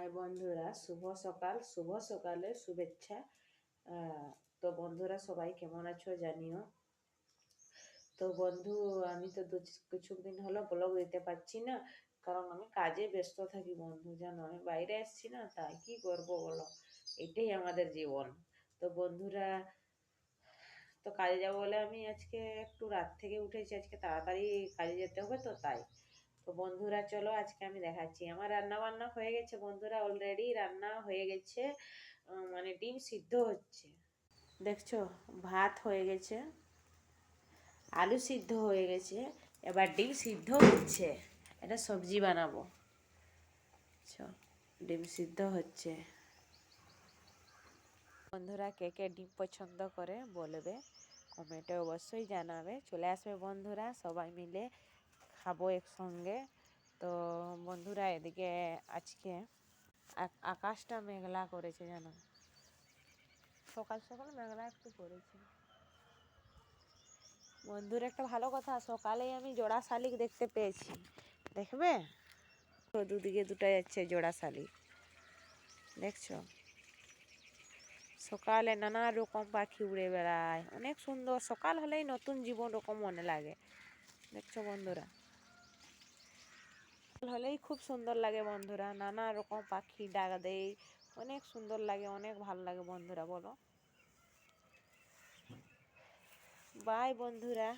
High বন্ধুরা, শুভ সকাল। শুভ সকালের শুভেচ্ছা। তো বন্ধুরা সবাই কেমন আছো জানিও। তো বন্ধু, আমি তো কিছুদিন হলো ব্লগ দিতে পারছি না, কারণ আমি কাজে ব্যস্ত থাকি বন্ধু, জানো আমি বাইরে আসছি না, তাই কি করবো বলো, এটাই আমাদের জীবন। তো বন্ধুরা, তো কাজে যাবো বলে আমি আজকে একটু রাত থেকে উঠেছি, আজকে তাড়াতাড়ি কাজে যেতে হবে, তো তাই। তো বন্ধুরা চলো আজকে আমি দেখাচ্ছি, আমার রান্না বান্না হয়ে গেছে বন্ধুরা, অলরেডি রান্না হয়ে গেছে। মানে ডিম সিদ্ধ হচ্ছে, দেখছো, ভাত হয়ে গেছে, আলু সিদ্ধ হয়ে গেছে, এবার ডিম সিদ্ধ হচ্ছে। এটা সবজি বানাবো। ডিম সিদ্ধ হচ্ছে। বন্ধুরা কে কে ডিম পছন্দ করে বলবে, কমেন্টে অবশ্যই জানাবে। চলে আসবে বন্ধুরা, সবাই মিলে খাবো একসঙ্গে। তো বন্ধুরা এদিকে আজকে আকাশটা মেঘলা করেছে, জানো, সকাল সকাল মেঘলা একটু করেছে। বন্ধুর একটা ভালো কথা, সকালেই আমি জোড়া শালিক দেখতে পেয়েছি, দেখবে তো দুদিকে দুটো যাচ্ছে জোড়া শালিক, দেখছো। সকালে নানা রকম পাখি উড়ে বেড়ায়, অনেক সুন্দর। সকাল হলেই নতুন জীবন রকম মনে লাগে, দেখছো বন্ধুরা। সকাল হলেই খুব সুন্দর লাগে বন্ধুরা, নানা রকম পাখি ডাক দেয়, অনেক সুন্দর লাগে, অনেক ভালো লাগে বন্ধুরা, বলো। বাই বন্ধুরা।